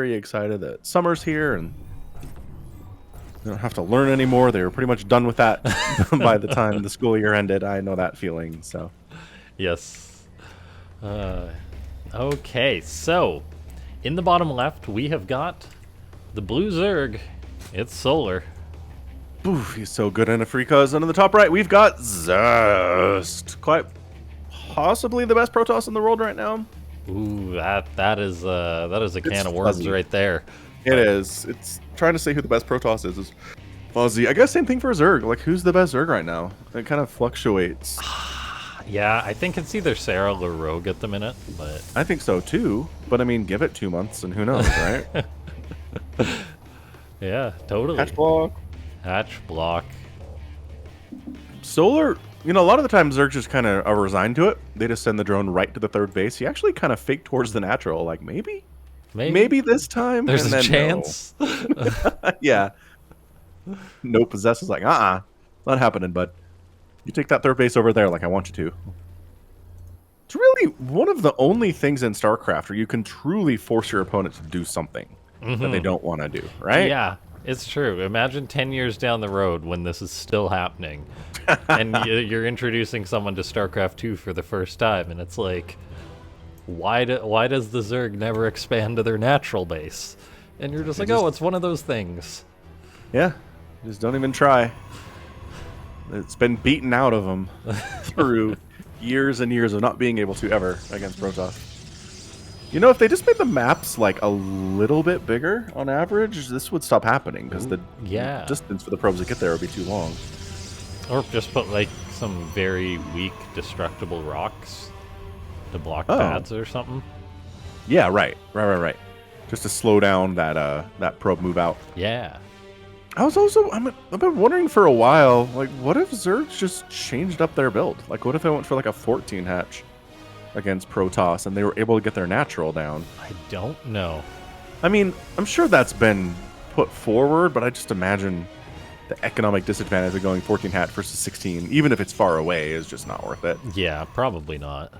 very excited that summer's here and they don't have to learn anymore. They were pretty much done with that by the time the school year ended. I know that feeling, so. Yes. Okay, so in the bottom left, we have got the blue Zerg. It's solar. Oof, he's so good in Afrikas. And in the top right, we've got Zest. Quite possibly the best Protoss in the world right now. Ooh, that is a can of worms right there. It is. It's trying to say who the best Protoss is fuzzy. I guess same thing for Zerg. Like, who's the best Zerg right now? It kind of fluctuates. Yeah, I think it's either Sarah or Rogue at the minute, but I think so too. But I mean, give it 2 months and who knows, right? Yeah, totally. Hatch block. Hatch block. Solar, you know, a lot of the time Zerg just kind of are resigned to it. They just send the drone right to the third base. He actually kind of faked towards the natural, like maybe this time. There's and a then chance. No. Yeah. Nope. Zest is like, not happening, bud. You take that third base over there like I want you to. It's really one of the only things in StarCraft where you can truly force your opponent to do something that they don't want to do, right? Yeah, it's true. Imagine 10 years down the road when this is still happening, and you're introducing someone to StarCraft 2 for the first time, and it's like, why does the Zerg never expand to their natural base? And you're just like, oh, it's one of those things. Yeah, just don't even try. It's been beaten out of them through years and years of not being able to ever against Protoss. You know, if they just made the maps like a little bit bigger on average, this would stop happening because the distance for the probes to get there would be too long. Or just put like some very weak destructible rocks to block paths or something. Yeah, right. Just to slow down that probe move out. Yeah. I've been wondering for a while, like, what if Zergs just changed up their build? Like, what if they went for like a 14 hatch against Protoss and they were able to get their natural down? I don't know. I mean, I'm sure that's been put forward, but I just imagine the economic disadvantage of going 14 hatch versus 16, even if it's far away, is just not worth it. Yeah, probably not.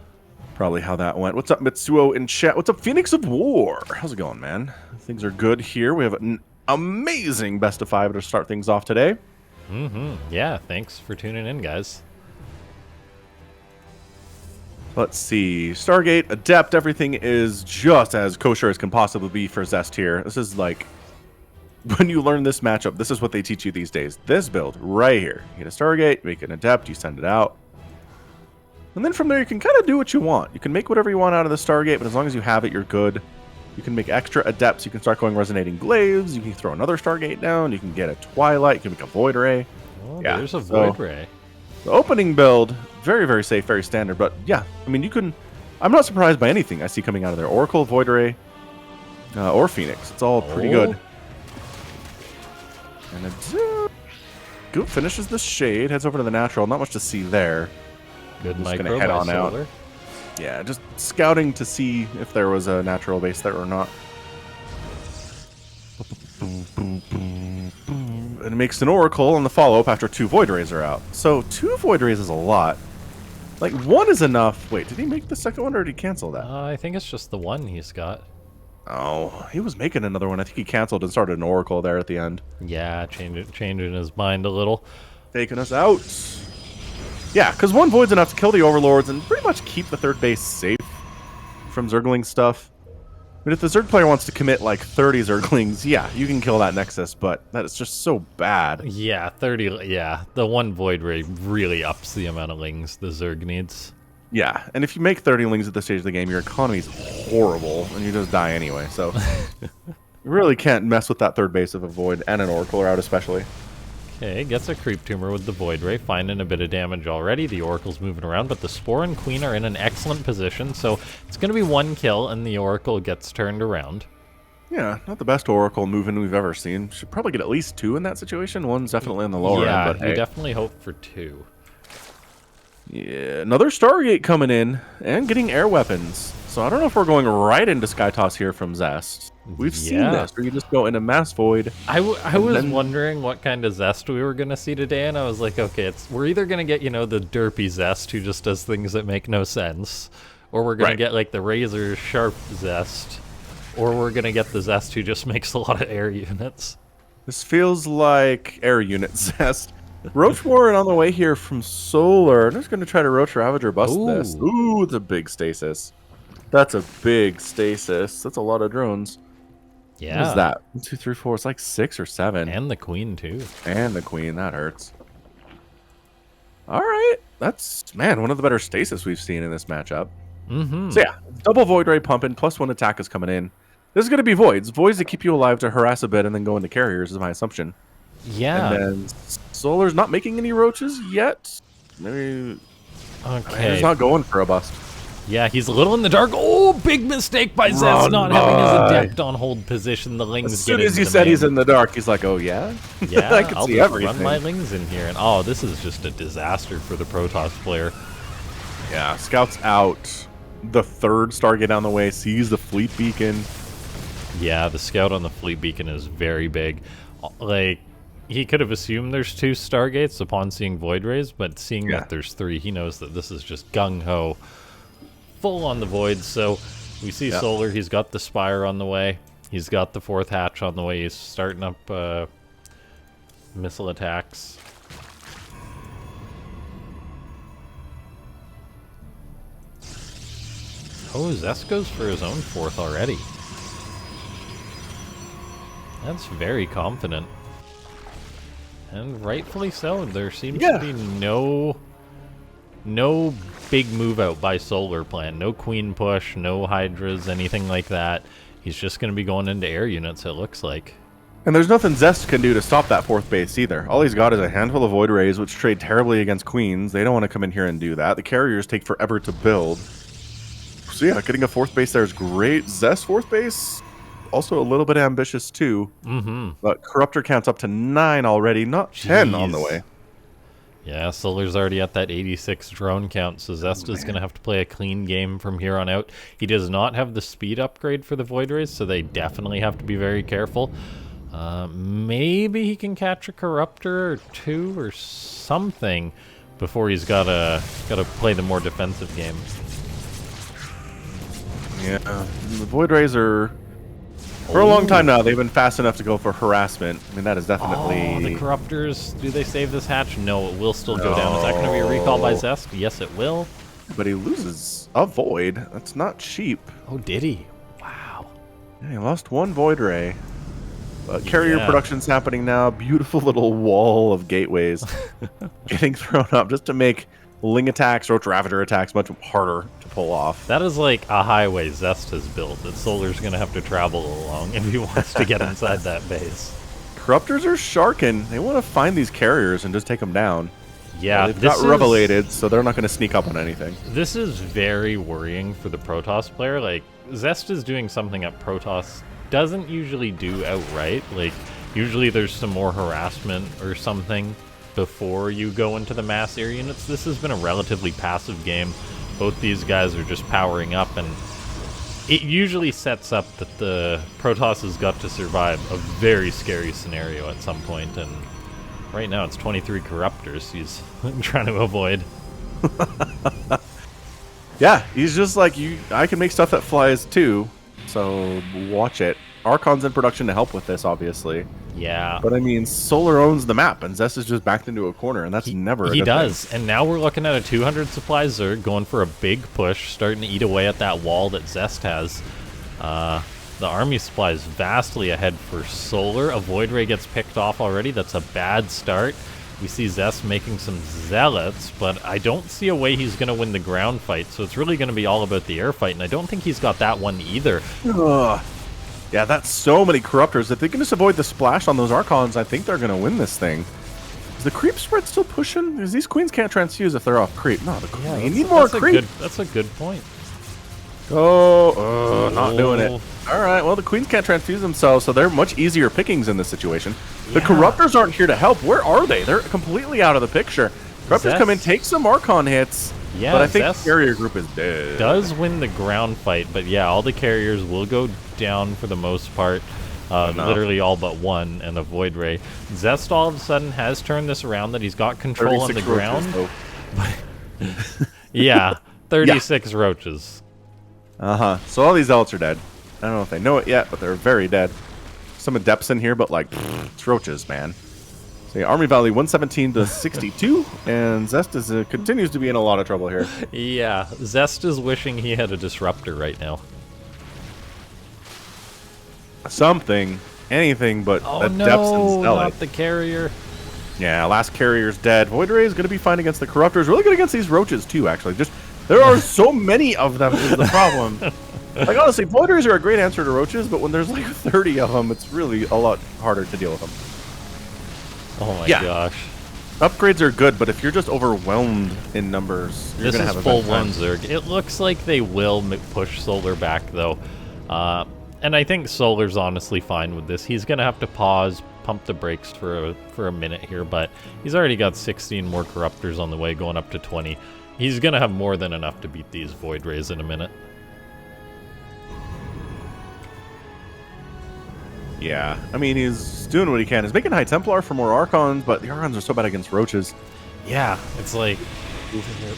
Probably how that went. What's up, Mitsuo in chat? What's up, Phoenix of War? How's it going, man? Things are good here. We have an amazing best of 5 to start things off today. Yeah, thanks for tuning in, guys. Let's see. Stargate, Adept, everything is just as kosher as can possibly be for Zest here. This is like, when you learn this matchup, this is what they teach you these days. This build right here. You get a Stargate, make an Adept, you send it out. And then from there, you can kind of do what you want. You can make whatever you want out of the Stargate, but as long as you have it, you're good. You can make extra Adepts. You can start going Resonating Glaives. You can throw another Stargate down. You can get a Twilight. You can make a Void Ray. Oh, yeah, there's a Void Ray. The opening build, very, very safe, very standard. But yeah, I mean, you can... I'm not surprised by anything I see coming out of there. Oracle, Void Ray, or Phoenix. It's all pretty good. And Goop finishes the Shade, heads over to the Natural. Not much to see there. Good just micro gonna head on solar. out. Yeah, just scouting to see if there was a natural base there or not. And it makes an Oracle on the follow-up after 2 Void Rays are out. So 2 Void Rays is a lot. Like, 1 is enough. Wait, did he make the second one or did he cancel that? I think it's just the one he's got. Oh, he was making another one. I think he canceled and started an Oracle there at the end. Yeah, changing his mind a little. Taking us out. Yeah, because 1 Void's enough to kill the Overlords and pretty much keep the third base safe from Zergling stuff. I mean, if the Zerg player wants to commit like 30 Zerglings, yeah, you can kill that Nexus, but that is just so bad. Yeah, 30, yeah. The 1 Void Ray really ups the amount of lings the Zerg needs. Yeah, and if you make 30 lings at this stage of the game, your economy is horrible, and you just die anyway, so... You really can't mess with that third base if a Void and an Oracle are out especially. Okay, gets a Creep Tumor with the Void Ray, finding a bit of damage already. The Oracle's moving around, but the Spore and Queen are in an excellent position, so it's going to be 1 kill, and the Oracle gets turned around. Yeah, not the best Oracle moving we've ever seen. Should probably get at least 2 in that situation. 1's definitely on the lower end, but you hey. definitely hope for 2. Yeah, another Stargate coming in, and getting air weapons. So I don't know if we're going right into Skytoss here from Zest. We've seen this, where you just go into Mass Void. I was wondering what kind of Zest we were going to see today, and I was like, okay, we're either going to get, the derpy Zest who just does things that make no sense, or we're going to get, like, the razor sharp Zest Or we're gonna get the Zest who just makes a lot of air units. This feels like air unit Zest. Roach Warren on the way here from Solar. I'm just going to try to Roach Ravager bust this. Ooh, it's a big stasis. That's a big stasis. That's a lot of drones. Yeah. What is that? 1, 2, 3, 4. It's like 6 or 7. And the queen, too. And the queen. That hurts. All right. That's, man, one of the better stasis we've seen in this matchup. So yeah, double Void Ray pumping, +1 attack is coming in. This is going to be Voids. Voids to keep you alive, to harass a bit, and then go into carriers is my assumption. Yeah. And then Solar's not making any roaches yet. Maybe. Okay. He's not going for a bust. Yeah, he's a little in the dark. Oh, big mistake by Zest not having his adept on hold position. The Lings As soon get as you into said the he's main. in the dark, he's like, oh yeah? Yeah, I can I'll see just everything. run my Lings in here. And oh, this is just a disaster for the Protoss player. Yeah, scouts out. The third Stargate on the way, sees the fleet beacon. Yeah, the scout on the fleet beacon is very big. Like, he could have assumed there's 2 Stargates upon seeing Void Rays, but seeing that there's 3, he knows that this is just gung-ho. Full on the Voids, so we see Solar, he's got the Spire on the way. He's got the 4th hatch on the way. He's starting up missile attacks. Oh, Zest goes for his own 4th already. That's very confident. And rightfully so. There seems to be no big move out by Solar plan. No queen push, no hydras, anything like that. He's just going to be going into air units, it looks like. And there's nothing Zest can do to stop that 4th base either. All he's got is a handful of Void Rays, which trade terribly against queens. They don't want to come in here and do that. The carriers take forever to build. So yeah, getting a 4th base there is great. Zest 4th base, also a little bit ambitious too. But Corruptor counts up to 9 already, not 10 on the way. Yeah, Solar's already at that 86 drone count, so Zest is going to have to play a clean game from here on out. He does not have the speed upgrade for the Void Rays, so they definitely have to be very careful. Maybe he can catch a Corruptor or 2 or something before he's got to play the more defensive game. Yeah, the Void Rays are... For a long time now, they've been fast enough to go for harassment. I mean, that is definitely... Oh, the Corruptors, do they save this hatch? No, it will still go down. Is that going to be a recall by Zest? Yes, it will. But he loses a Void. That's not cheap. Oh, did he? Wow. Yeah, he lost 1 Void Ray. But carrier production's happening now. Beautiful little wall of gateways getting thrown up just to make Ling attacks, Roach Ravager attacks much harder to pull off. That is like a highway Zest has built that Solar's going to have to travel along if he wants to get inside that base. Corruptors are sharking. They want to find these carriers and just take them down. Yeah, they've got revelated, so they're not going to sneak up on anything. This is very worrying for the Protoss player. Like, Zest is doing something that Protoss doesn't usually do outright. Like, usually there's some more harassment or something before you go into the mass air units. This has been a relatively passive game. Both these guys are just powering up, and it usually sets up that the Protoss has got to survive a very scary scenario at some point, and right now it's 23 Corruptors he's trying to avoid. Yeah, he's just like, I can make stuff that flies too, so watch it. Archon's in production to help with this, obviously. Yeah. But I mean, Solar owns the map, and Zest is just backed into a corner, and that's never a good He does, thing. and now we're looking at a 200 supply Zerg going for a big push, starting to eat away at that wall that Zest has. The army supply is vastly ahead for Solar. A Void Ray gets picked off already. That's a bad start. We see Zest making some Zealots, but I don't see a way he's going to win the ground fight, so it's really going to be all about the air fight, and I don't think he's got that one either. Ugh. Yeah, that's so many Corruptors. If they can just avoid the splash on those Archons, I think they're going to win this thing. Is the creep spread still pushing? Because these queens can't transfuse if they're off creep. No, you need more creep. That's a good point. Not doing it. All right, well, the queens can't transfuse themselves, so they're much easier pickings in this situation. The Corruptors aren't here to help. Where are they? They're completely out of the picture. Corruptors come in, take some Archon hits, yeah, but I think Zest the carrier group is dead. Does win the ground fight, but yeah, all the carriers will go down for the most part. Literally all but one, and a Void Ray. Zest all of a sudden has turned this around, that he's got control on the ground. Roaches, yeah, 36 roaches. So all these Zealots are dead. I don't know if they know it yet, but they're very dead. Some adepts in here, but like, it's roaches, man. So yeah, Army Valley 117 to 62, and Zest is, continues to be in a lot of trouble here. Yeah, Zest is wishing he had a disruptor right now. Something, anything but Oh adepts no, and zealot. not the carrier. Yeah, last carrier's dead. Void Ray is going to be fine against the Corruptors. Really good against these roaches, too, actually. Just there are so many of them is the problem. Like, honestly, Void Rays are a great answer to roaches, but when there's like 30 of them, it's really a lot harder to deal with them. Oh my Yeah. gosh. Upgrades are good, but if you're just overwhelmed in numbers, you're This going to is have a full bad time. one Zerg. It looks like they will push Solar back, though. And I think Solar's honestly fine with this. He's going to have to pause, pump the brakes for a minute here, but he's already got 16 more Corruptors on the way, going up to 20. He's going to have more than enough to beat these Void Rays in a minute. Yeah, I mean, he's doing what he can. He's making High Templar for more Archons, but the Archons are so bad against roaches. Yeah, it's like,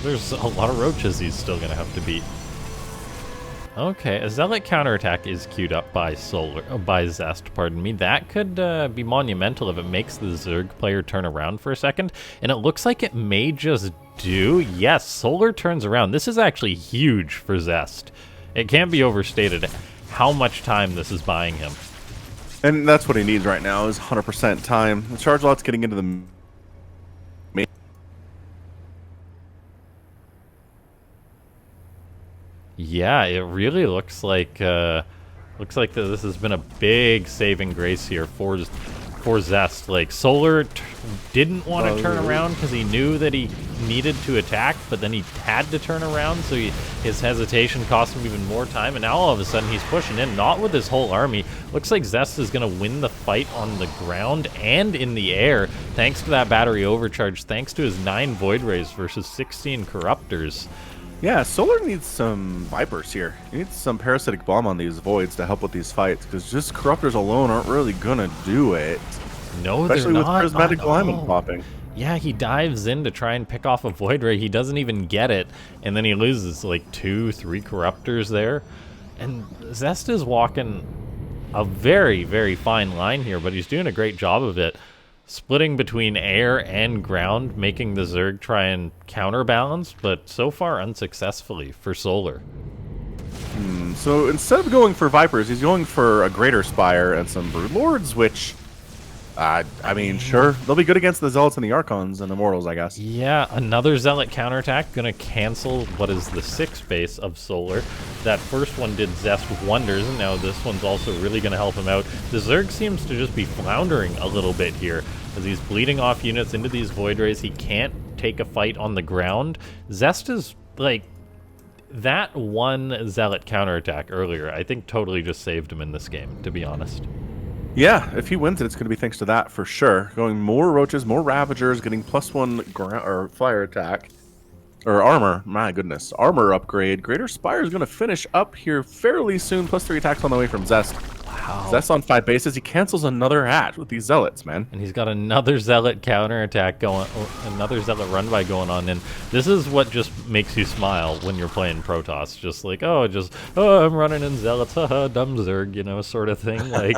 there's a lot of roaches he's still going to have to beat. Okay, a Zealot counterattack is queued up by Zest, pardon me. That could be monumental if it makes the Zerg player turn around for a second. And it looks like it may just do. Yes, Solar turns around. This is actually huge for Zest. It can't be overstated how much time this is buying him. And that's what he needs right now is 100% time. The charge lot's getting into the main. Yeah, it really looks like this has been a big saving grace here for Zest. Like Solar didn't want to turn around because he knew that he needed to attack, but then he had to turn around, so his hesitation cost him even more time. And now all of a sudden he's pushing in, not with his whole army. Looks like Zest is going to win the fight on the ground and in the air, thanks to that battery overcharge, thanks to his 9 Void Rays versus 16 Corruptors. Yeah, Solar needs some Vipers here. He needs some Parasitic Bomb on these Voids to help with these fights, because just Corruptors alone aren't really going to do it. No, especially they're with not. Prismatic Oh, Alignment no. popping. Yeah, he dives in to try and pick off a Void Ray. He doesn't even get it, and then he loses like 2-3 Corruptors there. And Zest is walking a very, very fine line here, but he's doing a great job of it. Splitting between air and ground, making the Zerg try and counterbalance, but so far unsuccessfully for Solar. So instead of going for Vipers, he's going for a Greater Spire and some Broodlords, which, I mean, sure, they'll be good against the Zealots and the Archons and Immortals, I guess. Yeah, another Zealot counterattack, gonna cancel what is the 6th base of Solar. That first one did Zest wonders, and now this one's also really gonna help him out. The Zerg seems to just be floundering a little bit here, as he's bleeding off units into these Void Rays. He can't take a fight on the ground. Zest is, like, that one Zealot counterattack earlier, I think totally just saved him in this game, to be honest. Yeah, if he wins it, it's going to be thanks to that for sure. Going more Roaches, more Ravagers, getting +1 or flyer attack. Or armor, my goodness. Armor upgrade. Greater Spire is going to finish up here fairly soon. +3 attacks on the way from Zest. Wow. Zest on 5 bases. He cancels another hatch with these Zealots, man. And he's got another Zealot counterattack going, another Zealot run by going on. And this is what just makes you smile when you're playing Protoss. Just like, oh, I'm running in Zealots, haha, dumb Zerg, you know, sort of thing. Like,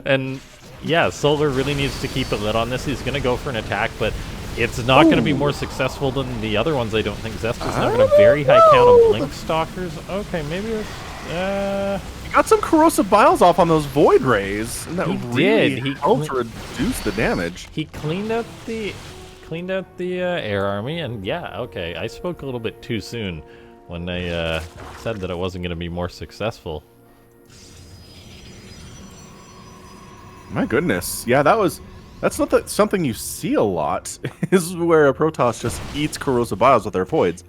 and yeah, Solar really needs to keep a lid on this. He's going to go for an attack, but it's not going to be more successful than the other ones, I don't think. Zest is now got a very high count of Blink Stalkers. Okay, maybe it's... He got some Corrosive Biles off on those Void Rays, and that He really did. He helped reduce the damage. He cleaned out the air army, and yeah, okay. I spoke a little bit too soon when I said that it wasn't going to be more successful. My goodness, yeah, that's not something you see a lot. Is where a Protoss just eats Corrosive Biles with their Voids.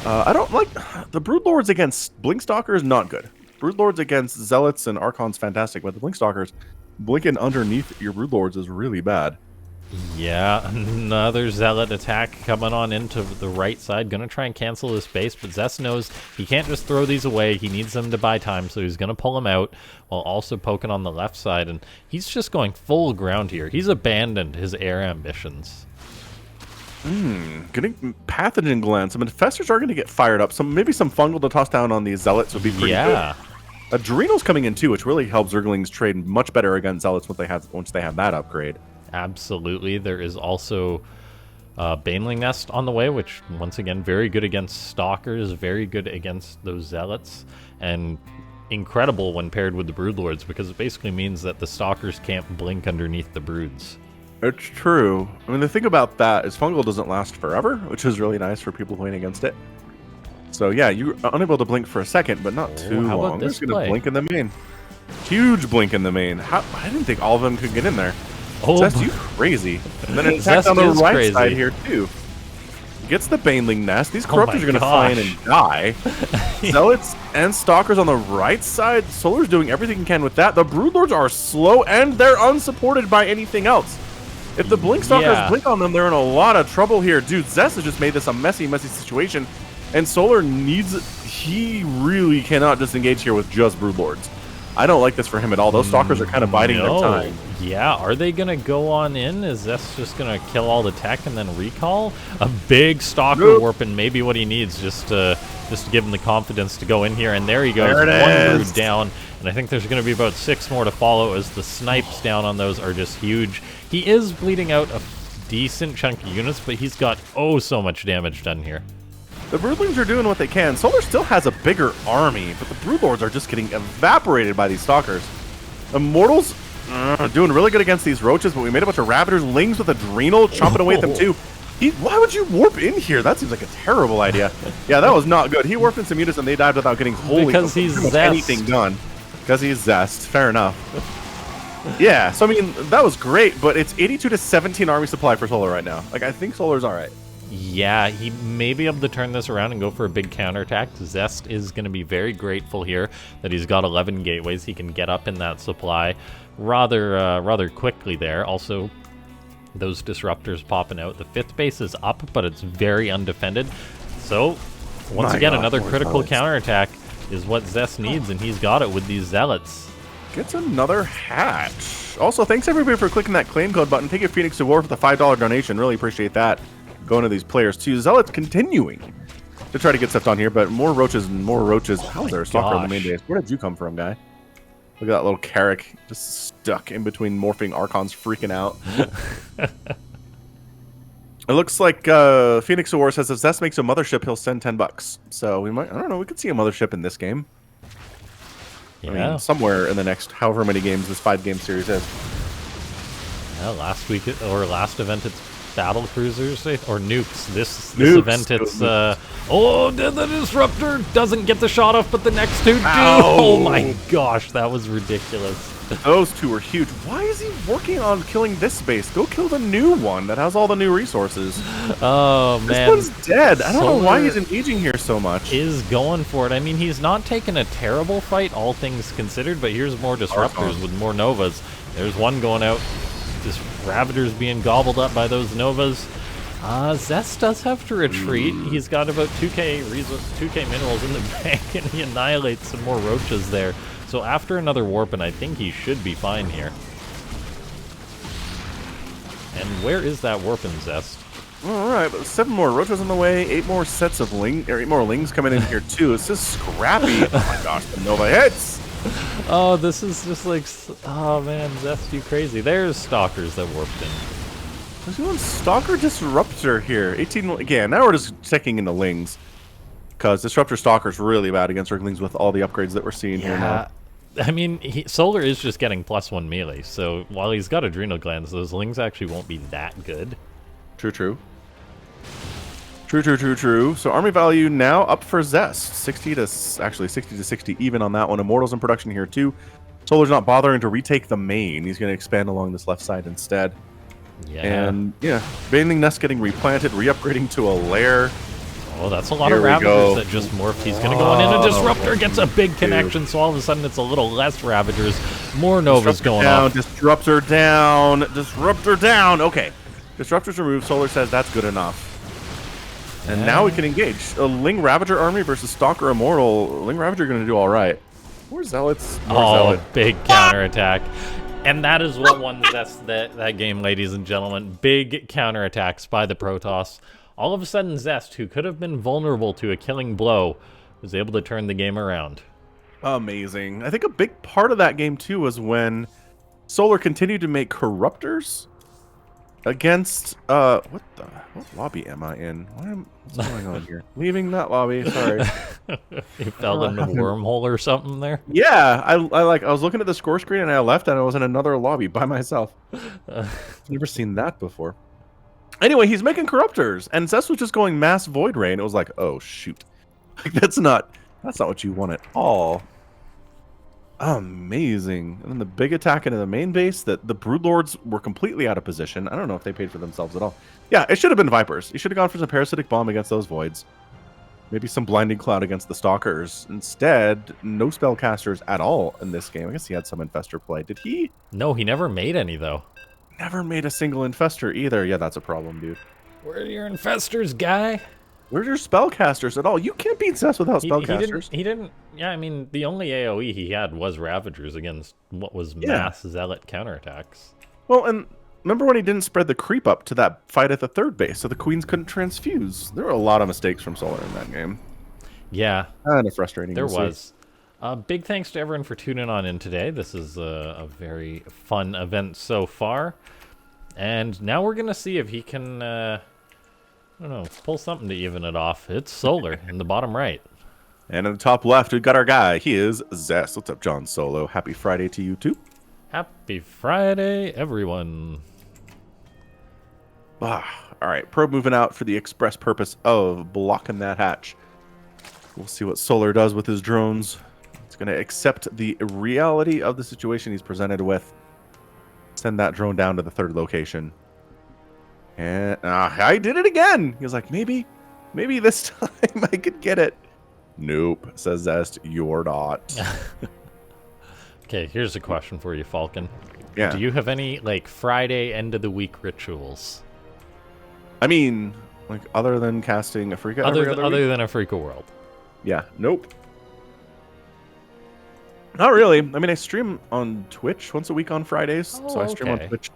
I don't like the Broodlords against Blinkstalkers. Not good. Broodlords against Zealots and Archons, fantastic, but the Blinkstalkers blinking underneath your Broodlords is really bad. Yeah, another Zealot attack coming on into the right side. Gonna try and cancel this base, but Zest knows he can't just throw these away. He needs them to buy time, so he's gonna pull them out while also poking on the left side. And he's just going full ground here. He's abandoned his air ambitions. Getting Pathogen Glands. Some Infestors are going to get fired up. Maybe some Fungal to toss down on these Zealots would be pretty good. Adrenal's coming in too, which really helps Zerglings trade much better against Zealots once they have that upgrade. Absolutely. There is also Baneling Nest on the way, which, once again, very good against Stalkers, very good against those Zealots, and incredible when paired with the Broodlords, because it basically means that the Stalkers can't blink underneath the Broods. It's true. I mean, the thing about that is Fungal doesn't last forever, which is really nice for people playing against it. So yeah, you're unable to blink for a second, but not too how about long. this Just gonna play? blink in the main. Huge blink in the main. I didn't think all of them could get in there. Oh, Zest, you crazy. And then an attack Zest on the is right crazy. side here too. Gets the Baneling Nest. These Oh my Corruptors are gonna fly in and die. Zealots and Stalkers on the right side. Solar's doing everything he can with that. The Broodlords are slow and they're unsupported by anything else. If the Blink Stalkers blink on them, they're in a lot of trouble here. Dude, Zest has just made this a messy, messy situation. And Solar he really cannot disengage here with just Broodlords. I don't like this for him at all. Those Stalkers are kind of biding their time. Yeah, are they going to go on in? Is Zest just going to kill all the tech and then recall? A big Stalker warp and maybe what he needs just to give him the confidence to go in here. And there he goes, one Brood down. And I think there's going to be about 6 more to follow as the snipes down on those are just huge. He is bleeding out a decent chunk of units, but he's got so much damage done here. The Broodlings are doing what they can. Solar still has a bigger army, but the Broodlords are just getting evaporated by these Stalkers. Immortals doing really good against these Roaches, but we made a bunch of Ravagers. Lings with Adrenal chomping away at them too. Why would you warp in here? That seems like a terrible idea. Yeah, that was not good. He warped in some units and they died without getting because he's Zest. Anything done. Because he's Zest. Fair enough. Yeah, so I mean, that was great, but it's 82 to 17 army supply for Solar right now. Like, I think Solar's all right. Yeah, he may be able to turn this around and go for a big counterattack. Zest is going to be very grateful here that he's got 11 gateways. He can get up in that supply rather quickly there. Also, those disruptors popping out. The 5th base is up, but it's very undefended. So, once again, another critical counterattack is what Zest needs, and he's got it with these Zealots. Gets another hatch. Also, thanks everybody for clicking that claim code button. Take a Phoenix to War for the $5 donation. Really appreciate that. Going to these players too. Zealots continuing to try to get stuff on here, but more Roaches and more Roaches. How's there a Stalker on the main base? Where did you come from, guy? Look at that little Carrick just stuck in between morphing Archons freaking out. It looks like Phoenix War says if Zest makes a mothership, he'll send $10. So we might, I don't know, we could see a mothership in this game. Yeah. I mean, somewhere in the next however many games this 5-game series is. Yeah, last week or last event it's battle cruisers or nukes. This event it's the disruptor doesn't get the shot off, but the next two do. Oh my gosh, that was ridiculous. Those two are huge. Why is he working on killing this base? Go kill the new one that has all the new resources. Oh man, this one's dead. I don't know why he's engaging here so much. Is going for it. I mean, he's not taking a terrible fight, all things considered, but here's more disruptors with more Novas. There's one going out. Just Ravagers being gobbled up by those Novas. Zest does have to retreat. He's got about 2k minerals in the bank, and he annihilates some more Roaches there. So after another warp, and I think he should be fine here. And where is that warp in Zest? All right, but 7 more Roaches on the way, 8 more sets of 8 more Lings coming in here too. It's just scrappy. Oh my gosh, the Nova hits. Oh, this is just like, oh man, Zest, you crazy. There's Stalkers that warped in. There's one Stalker Disruptor here. 18, again, now we're just checking into Lings. Because Disruptor Stalker's really bad against Zerglings with all the upgrades that we're seeing here now. I mean, Solar is just getting +1 melee, so while he's got Adrenal Glands, those Lings actually won't be that good. True. So army value now up for Zest. 60 to 60 even on that one. Immortals in production here too. Solar's not bothering to retake the main. He's going to expand along this left side instead. Yeah. And yeah, Baneling Nest getting replanted, re-upgrading to a lair. Oh, that's a lot of Ravagers that just morphed. He's going to go in, and a Disruptor gets a big connection, so all of a sudden it's a little less Ravagers. More Novas going off. Disruptor down. Okay. Disruptors removed. Solar says that's good enough. And now we can engage. A Ling Ravager army versus Stalker Immortal. Ling Ravager going to do all right. More Zealots. Big counterattack. And that is what won that game, ladies and gentlemen. Big counterattacks by the Protoss. All of a sudden, Zest, who could have been vulnerable to a killing blow, was able to turn the game around. Amazing. I think a big part of that game too was when Solar continued to make corruptors against what lobby am I in? What's going on here? Leaving that lobby, sorry. You fell in a wormhole or something there? Yeah, I was looking at the score screen and I left and I was in another lobby by myself. Never seen that before. Anyway, he's making corruptors, and Zest was just going mass void ray, and it was like, oh shoot, like, that's not what you want at all. Amazing. And then the big attack into the main base, that the Broodlords were completely out of position. I don't know if they paid for themselves at all. Yeah, it should have been Vipers. You should have gone for some Parasitic Bomb against those Voids. Maybe some Blinding Cloud against the Stalkers. Instead, no Spellcasters at all in this game. I guess he had some Infestor play. Did he? No, he never made any, though. Never made a single Infestor either. Yeah, that's a problem, dude. Where are your Infestors, guy? Where's your Spellcasters at all? You can't beat Zest without Spellcasters. He didn't. Yeah, I mean, the only AoE he had was Ravagers against what was mass Zealot counterattacks. Well, and remember when he didn't spread the creep up to that fight at the third base, so the Queens couldn't transfuse? There were a lot of mistakes from Solar in that game. Yeah. Kind of frustrating. There was. Big thanks to everyone for tuning on in today. This is a very fun event so far. And now we're going to see if he can, I don't know, pull something to even it off. It's Solar in the bottom right. And in the top left, we've got our guy. He is Zest. What's up, John Solo? Happy Friday to you, too. Happy Friday, everyone. All right, probe moving out for the express purpose of blocking that hatch. We'll see what Solar does with his drones. It's going to accept the reality of the situation he's presented with. Send that drone down to the third location. And I did it again. He was like, maybe this time I could get it. Nope, says Zest, you're not. Okay, here's a question for you, Falcon. Yeah. Do you have any, like, Friday end of the week rituals? I mean, like, other than casting a Freaka Other every other week? than a Freaka World. Yeah, nope. Not really. I mean, I stream on Twitch once a week on Fridays. Oh, so I stream on Twitch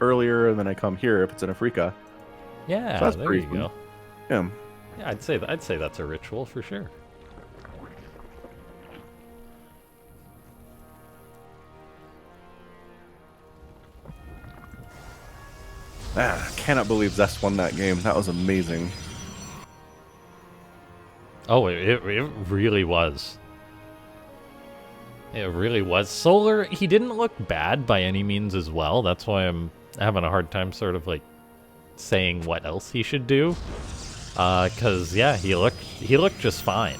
earlier, and then I come here if it's in Afrika. Yeah, so that's there you go. Yeah. Yeah, I'd say that's a ritual for sure. I cannot believe Zest won that game. That was amazing. Oh, it really was. It really was. Solar, he didn't look bad by any means as well. That's why I'm having a hard time sort of like saying what else he should do. Cause yeah, he looked just fine.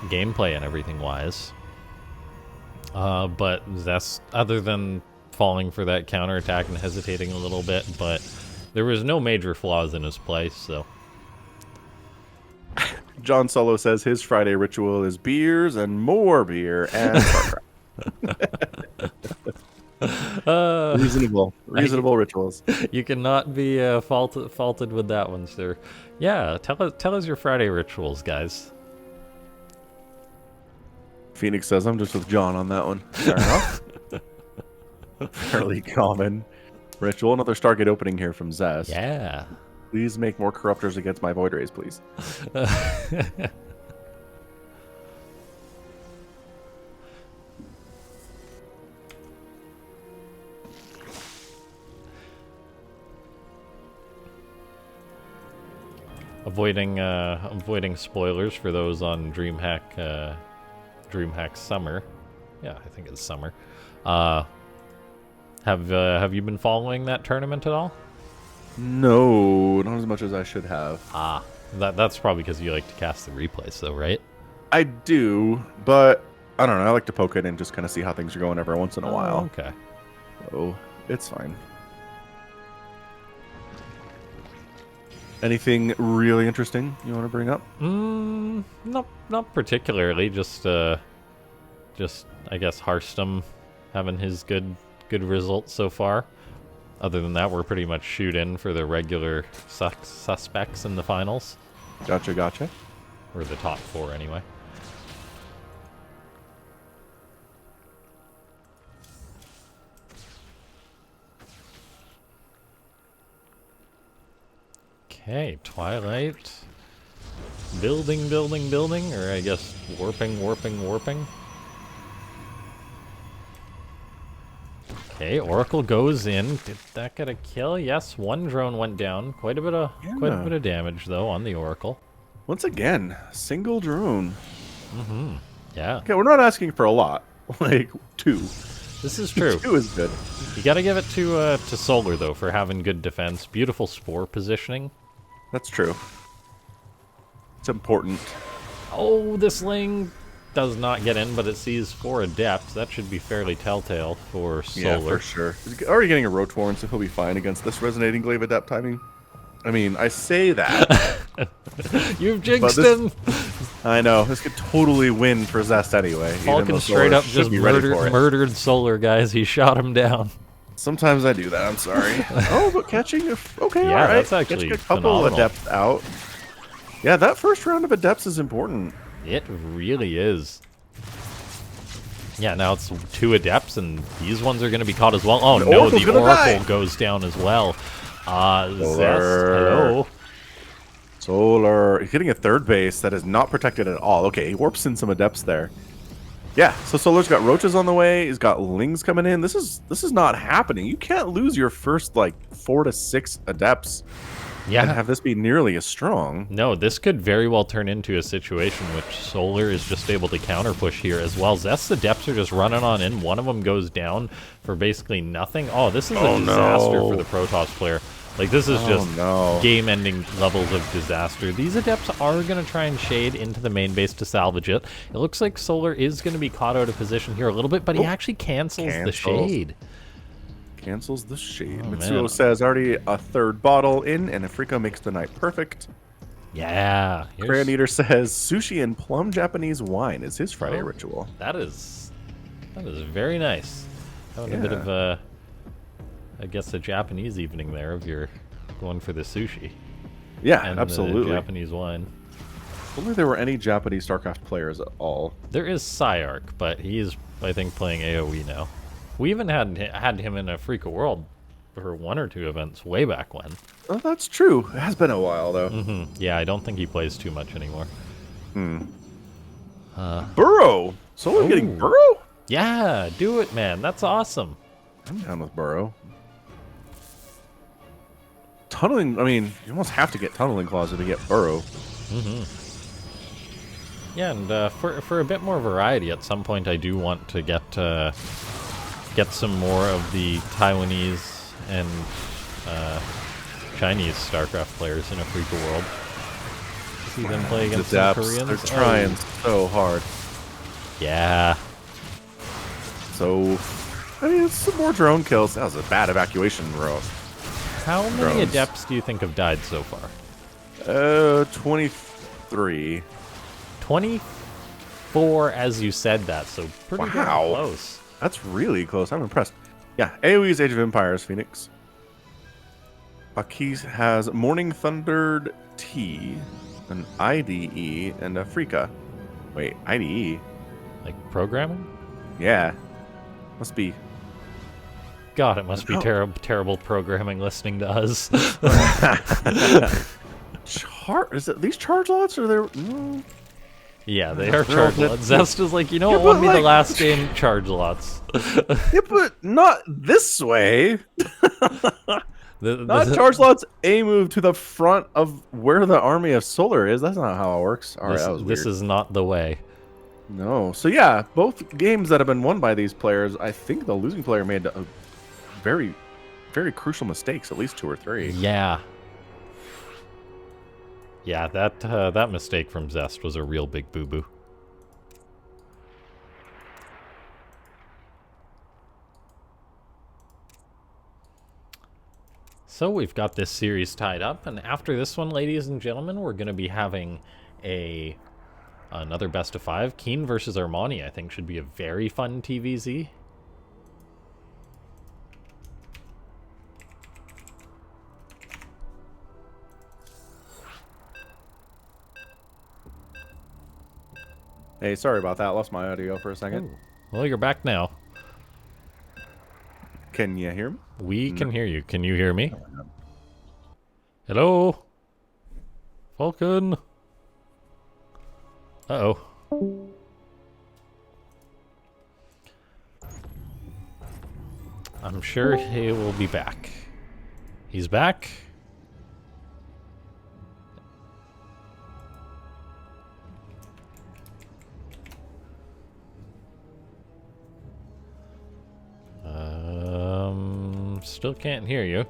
Gameplay and everything wise. But Zest, other than falling for that counterattack and hesitating a little bit, but there was no major flaws in his play, so. John Solo says his Friday ritual is beers and more beer and Starcraft. Reasonable rituals. You cannot be faulted with that one, sir. Yeah, tell us your Friday rituals, guys. Phoenix says I'm just with John on that one. Fair enough. Fairly common ritual. Another Stargate opening here from Zest. Yeah. Please make more corruptors against my void rays, please. Avoiding spoilers for those on DreamHack Summer. Yeah, I think it's Summer. Have you been following that tournament at all? No, not as much as I should have. That's probably because you like to cast the replays, though, right? I do, but I don't know. I like to poke it and just kind of see how things are going every once in a while. Okay. So it's fine. Anything really interesting you want to bring up? Not particularly. Just I guess Hearthstone having his good results so far. Other than that, we're pretty much shoot in for the regular suspects in the finals. Gotcha. Or the top 4, anyway. Okay, Twilight. Building, building, building, or I guess warping, warping, warping. Okay, Oracle goes in. Did that get a kill? Yes, one drone went down. Quite a bit of damage though on the Oracle. Once again, single drone. Yeah. Okay, we're not asking for a lot. Like 2. This is true. 2 is good. You gotta give it to Solar though for having good defense. Beautiful spore positioning. That's true. It's important. Oh, this lane does not get in, but it sees 4 adepts. That should be fairly telltale for Solar. Yeah, for sure. He's already getting a Rotorn, so he'll be fine against this resonating glaive adept timing. I mean, I say that. You've jinxed him! I know. This could totally win for Zest anyway. Falcon straight up just murdered Solar, guys. He shot him down. Sometimes I do that, I'm sorry. Oh, but catching... Okay, yeah, alright. that's actually catching a couple phenomenal. adepts out. Yeah, that first round of adepts is important. It really is. Yeah, now it's 2 adepts, and these ones are going to be caught as well. Oh no, the Oracle goes down as well. Zest, hello. Solar. He's getting a third base that is not protected at all. Okay, he warps in some adepts there. Yeah, so Solar's got roaches on the way. He's got lings coming in. This is not happening. You can't lose your first like 4 to 6 adepts. Yeah. And have this be nearly as strong. No, this could very well turn into a situation which Solar is just able to counter push here as well. Zest's adepts are just running on in. One of them goes down for basically nothing. Oh, this is a disaster for the Protoss player. Like, this is just game-ending levels of disaster. These adepts are going to try and shade into the main base to salvage it. It looks like Solar is going to be caught out of position here a little bit, but he actually cancels the shade. Cancels the shade. Oh, Mitsuo says already a third bottle in, and Afrika makes the night perfect. Yeah. Crayon Eater says sushi and plum Japanese wine is his Friday ritual. That is very nice. Having a bit of a, I guess, a Japanese evening there of your going for the sushi. Yeah, and absolutely. The Japanese wine. If only there were any Japanese Starcraft players at all. There is Psyark, but he's, I think, playing AoE now. We even had him in a Freak of World for 1 or 2 events way back when. Oh, that's true. It has been a while, though. Yeah, I don't think he plays too much anymore. Burrow! Solar getting Burrow? Yeah, do it, man. That's awesome. I'm down with Burrow. Tunneling, I mean, you almost have to get Tunneling Claws if you get Burrow. Yeah, and for a bit more variety, at some point I do want to get some more of the Taiwanese and Chinese StarCraft players in a Freak of World. See them play against the Koreans. They're trying so hard. Yeah. So, I mean, it's some more drone kills. That was a bad evacuation row. How many adepts do you think have died so far? 23. 24 as you said that, so pretty damn close. That's really close. I'm impressed. Yeah, AoE's Age of Empires, Phoenix. Bakis has Morning Thundered T, an IDE, and a Afrika. Wait, IDE? Like programming? Yeah. Must be. God, it must be terrible programming listening to us. Is it these charge lots or they're? Yeah, they are charge lots. Zest is like, you know what won me the last game? Charge lots. Yeah, but not this way. Not charge lots a move to the front of where the army of Solar is. That's not how it works. All right, that was weird. This is not the way. No. So yeah, both games that have been won by these players, I think the losing player made very, very crucial mistakes, at least 2 or 3. Yeah. Yeah, that mistake from Zest was a real big boo-boo. So we've got this series tied up, and after this one, ladies and gentlemen, we're going to be having another best of 5. Keen versus Armani, I think, should be a very fun TVZ. Hey, sorry about that. Lost my audio for a second. Ooh. Well, you're back now. Can you hear me? We can hear you. Can you hear me? Hello? Falcon? Uh-oh. I'm sure he will be back. He's back. Still can't hear you.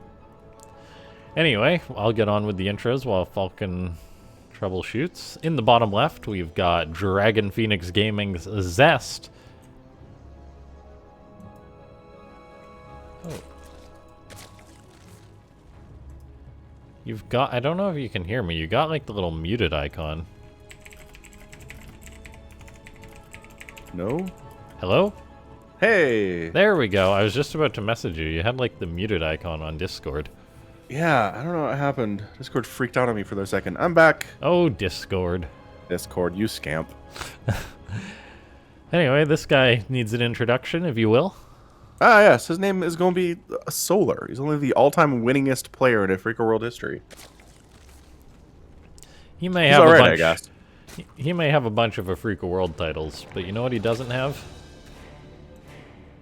Anyway, I'll get on with the intros while Falcon troubleshoots. In the bottom left, we've got Dragon Phoenix Gaming's Zest. Oh. You've got, I don't know if you can hear me, you got like the little muted icon. No? Hello? Hey! There we go. I was just about to message you. You had like the muted icon on Discord. Yeah, I don't know what happened. Discord freaked out on me for a second. I'm back. Oh, Discord. Discord, you scamp. Anyway, this guy needs an introduction, if you will. Ah, yes, his name is going to be Solar. He's only the all-time winningest player in Freaker World history. He may He's have alright, a bunch. I guess. He may have a bunch of Freaker World titles, but you know what he doesn't have?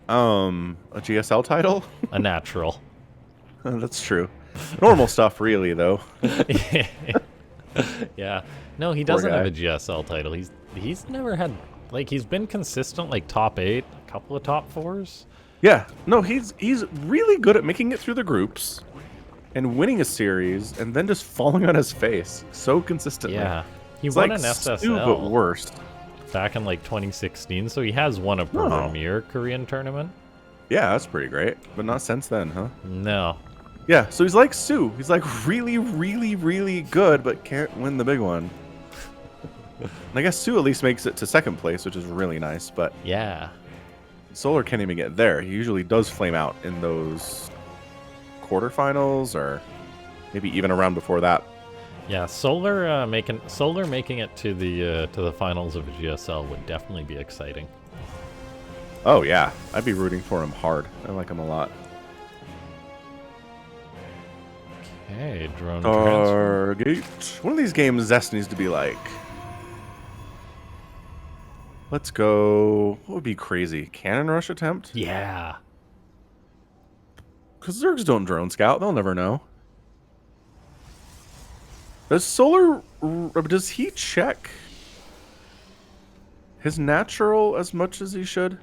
A GSL title? A natural. That's true. Normal stuff, really, though. Yeah. No, he doesn't have a GSL title. He's never had, like, he's been consistent, like top 8, a couple of top 4s. Yeah, no, he's really good at making it through the groups and winning a series and then just falling on his face so consistently. Yeah. He It's won like an SSL. Stu, but worse. Back in like 2016, so he has won a premier Korean tournament. Yeah, that's pretty great, but not since then, huh? No. Yeah, so he's like Stu. He's like really, really, really good, but can't win the big one. And I guess Stu at least makes it to second place, which is really nice, but Yeah. Solar can't even get there. He usually does flame out in those quarterfinals or maybe even a round before that. Yeah, Solar making it to the finals of a GSL would definitely be exciting. Oh yeah, I'd be rooting for him hard. I like him a lot. Okay, drone transfer. Stargate. One of these games Zest needs to be like. Let's go. What would be crazy? Cannon rush attempt? Yeah. Because Zergs don't drone scout. They'll never know. Does Solar... Does he check his natural as much as he should?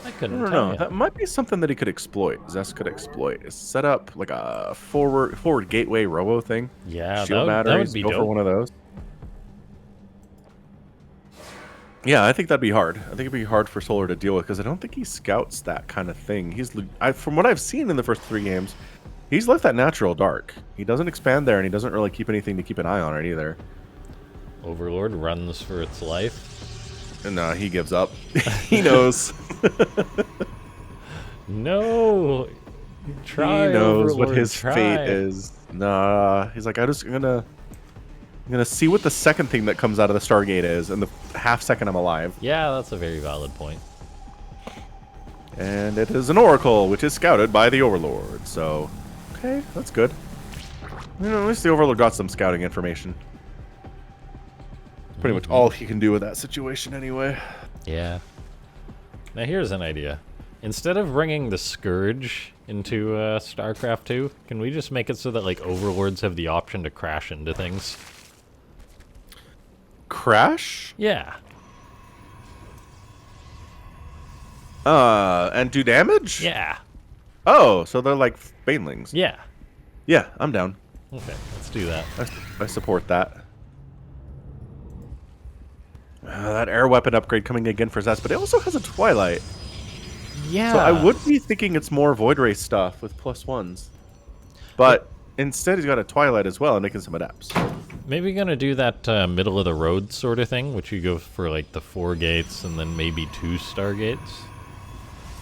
I I couldn't don't tell know. ya. That might be something that he could exploit. Zest could exploit. Is set up like a forward gateway robo thing. Yeah, Shield that batteries. would be Go dope. for one of those. Yeah, I think that'd be hard. I think it'd be hard for Solar to deal with because I don't think he scouts that kind of thing. From what I've seen in the first 3 games, he's left that natural dark. He doesn't expand there, and he doesn't really keep anything to keep an eye on it either. Overlord runs for its life. And he gives up. He knows. No. Try, He knows Overlord, what his try. fate is. Nah, he's like, I'm gonna see what the second thing that comes out of the Stargate is, and the half second I'm alive. Yeah, that's a very valid point. And it is an Oracle, which is scouted by the Overlord. So, okay, that's good. You know, at least the Overlord got some scouting information. Pretty much all he can do with that situation anyway. Yeah. Now here's an idea. Instead of bringing the Scourge into Starcraft 2, can we just make it so that like Overlords have the option to crash into things? Crash? Yeah. And do damage? Yeah. Oh, so they're like Banelings. Yeah. Yeah, I'm down. Okay, let's do that. I support that. That air weapon upgrade coming again for Zest, but it also has a Twilight. Yeah. So I would be thinking it's more Void Ray stuff with +1s. But instead he's got a Twilight as well and making some adapts. Maybe gonna do that middle of the road sort of thing, which you go for like the 4 gates and then maybe 2 Stargates.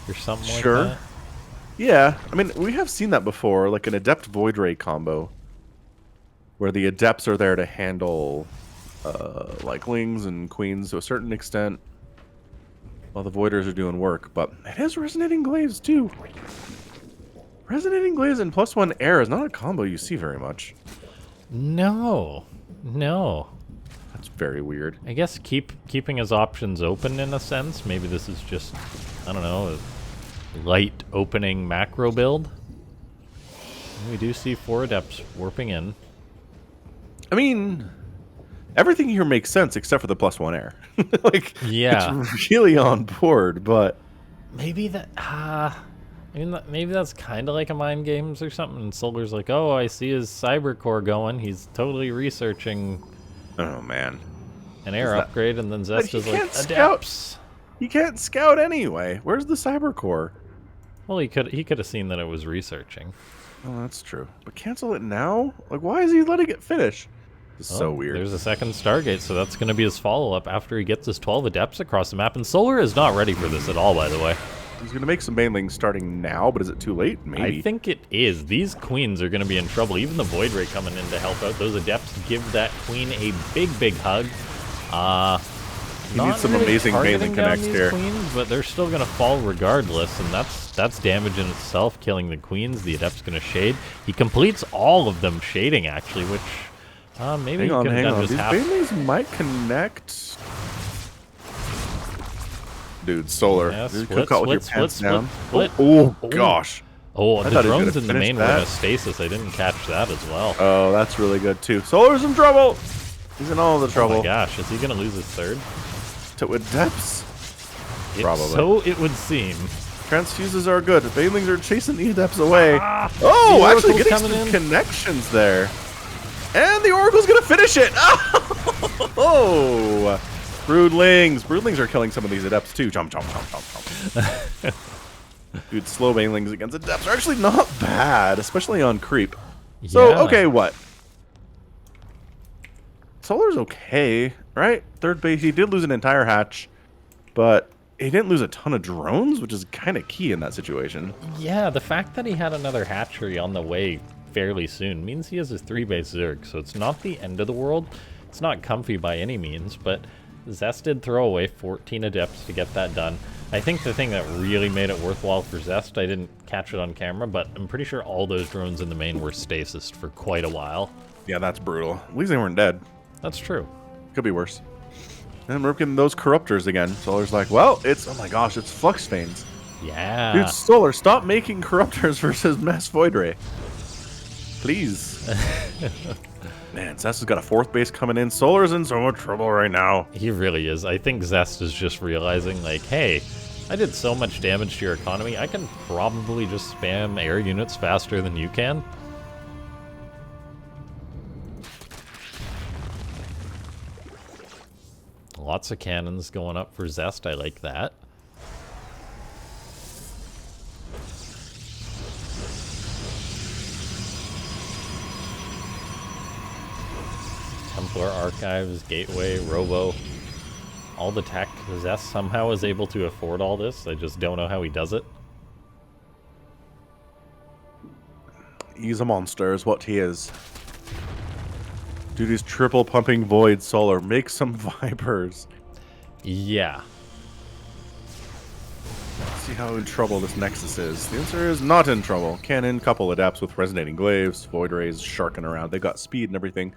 Or something like that. Yeah, I mean, we have seen that before, like an Adept Void Ray combo. Where the Adepts are there to handle like Lings and Queens to a certain extent. While the Voiders are doing work, but it is Resonating Glaze too. Resonating Glaze and +1 air is not a combo you see very much. No. No. That's very weird. I guess keeping his options open in a sense. Maybe this is just, I don't know, a light opening macro build. We do see 4 Adepts warping in. I mean, everything here makes sense except for the +1 air. Like, yeah, it's really on board, but maybe that. Maybe that's kind of like a mind games or something. And Solar's like, oh, I see his cyber core going. He's totally researching. Oh man, an air upgrade, and then Zest is like Adepts. He can't scout anyway. Where's the cyber core? Well, he could have seen that it was researching. Oh, that's true. But cancel it now? Like, why is he letting it finish? This is so weird. There's a second Stargate, so that's going to be his follow-up after he gets his 12 Adepts across the map. And Solar is not ready for this at all, by the way. He's going to make some banelings starting now, but is it too late? Maybe. I think it is. These queens are going to be in trouble. Even the Void Ray coming in to help out. Those Adepts give that queen a big, big hug. He needs some amazing baneling connects here. Queens, but they're still going to fall regardless, and that's damage in itself, killing the queens. The Adept's going to shade. He completes all of them shading, actually, which maybe he could have done just half. These banelings might connect. Dude, Solar. Yeah, you could call with your pants down. Oh, gosh. Oh, the drones in the main were in a stasis. I didn't catch that as well. Oh, that's really good, too. Solar's in trouble. He's in all the trouble. Oh my gosh, is he going to lose his third? To Adepts? Probably. So it would seem. Transfuses are good. Banelings are chasing the Adepts away. Oh, actually getting some connections there. And the Oracle's going to finish it. Oh! Broodlings. Broodlings are killing some of these Adepts too. Jump, jump, jump, jump, jump. Dude, slow Banelings against Adepts are actually not bad, especially on creep. So, okay, what? Solar's okay, right? Third base, he did lose an entire hatch, but he didn't lose a ton of drones, which is kind of key in that situation. Yeah, the fact that he had another hatchery on the way fairly soon means he has his 3-base Zerg, so it's not the end of the world. It's not comfy by any means, but Zest did throw away 14 Adepts to get that done. I think the thing that really made it worthwhile for Zest, I didn't catch it on camera, but I'm pretty sure all those drones in the main were stasis for quite a while. Yeah, that's brutal. At least they weren't dead. That's true. Could be worse. And we're getting those corruptors again. Solar's like, well, it's, oh my gosh, it's Flux Veins. Yeah. Dude, Solar, stop making corruptors versus Mass Void Ray. Please. Man, Zest has got a 4th base coming in. Solar's in so much trouble right now. He really is. I think Zest is just realizing, like, hey, I did so much damage to your economy, I can probably just spam air units faster than you can. Lots of cannons going up for Zest. I like that. Templar Archives, Gateway, Robo. All the tech. Zest somehow is able to afford all this. I just don't know how he does it. He's a monster is what he is. Dude, he's triple pumping Void Solar. Make some Vipers. Yeah. Let's see how in trouble this Nexus is. The answer is not in trouble. Cannon, couple Adapts with Resonating Glaives, Void Rays sharking around. They got speed and everything.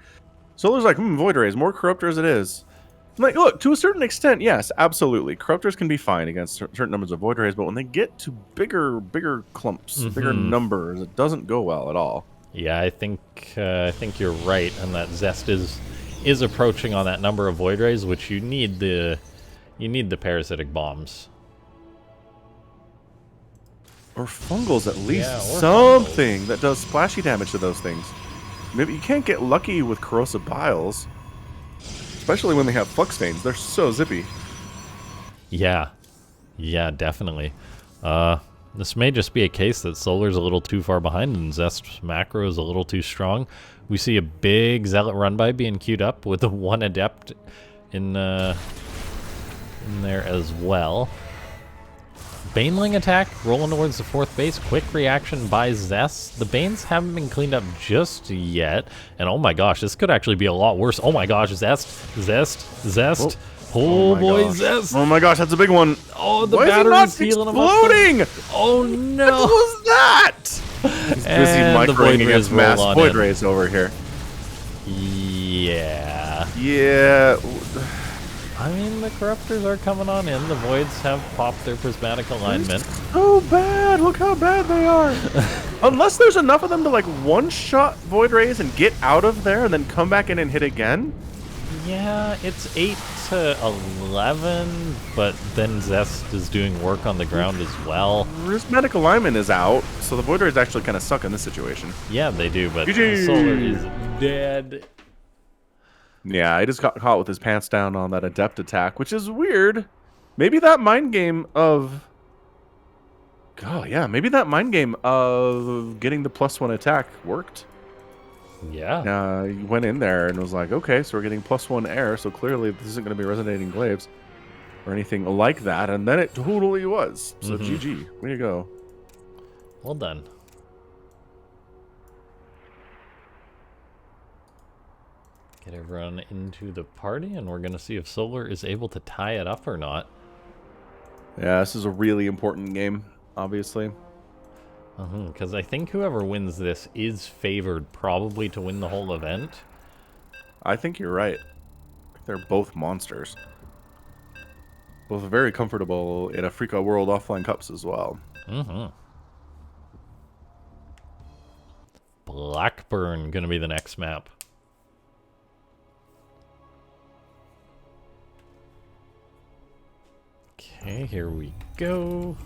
Solar's like, Void Rays, more Corruptors it is. I'm like, look, to a certain extent, yes, absolutely. Corruptors can be fine against certain numbers of Void Rays, but when they get to bigger clumps, bigger numbers, it doesn't go well at all. Yeah, I think you're right, and that Zest is approaching on that number of Void Rays, which you need the parasitic bombs. Or fungals at least. Yeah, something that does splashy damage to those things. Maybe you can't get lucky with corrosive biles. Especially when they have flux veins. They're so zippy. Yeah. Yeah, definitely. This may just be a case that Solar's a little too far behind and Zest's macro is a little too strong. We see a big Zealot run by being queued up with a 1 Adept in there as well. Baneling attack rolling towards the 4th base. Quick reaction by Zest. The Banes haven't been cleaned up just yet. And oh my gosh, this could actually be a lot worse. Oh my gosh, Zest. Whoa. Oh boy, gosh. Zest. Oh my gosh, that's a big one. Oh, the battery's healing him up. Exploding! Oh no. What was that? He's busy microing against mass Void Rays over here. Yeah. Yeah. I mean, the Corruptors are coming on in. The Voids have popped their prismatic alignment. So bad. Look how bad they are. Unless there's enough of them to like one-shot Void Rays and get out of there and then come back in and hit again. Yeah, it's 8 to 11, but then Zest is doing work on the ground as well. Prismatic alignment is out, so the Void Rays actually kind of suck in this situation. Yeah, they do, but GG. Solar is dead. Yeah, I just got caught with his pants down on that Adept attack, which is weird. Maybe that mind game of... Oh, yeah, maybe that mind game of getting the +1 attack worked. Yeah. He went in there and was like, okay, so we're getting +1 air, so clearly this isn't going to be resonating glaives or anything like that, and then it totally was. So GG. Way to go. Well done. Get everyone into the party, and we're going to see if Solar is able to tie it up or not. Yeah, this is a really important game, obviously. Because I think whoever wins this is favored probably to win the whole event. I think you're right. They're both monsters. Both very comfortable in Africa World Offline Cups as well. Blackburn going to be the next map. Okay, here we go.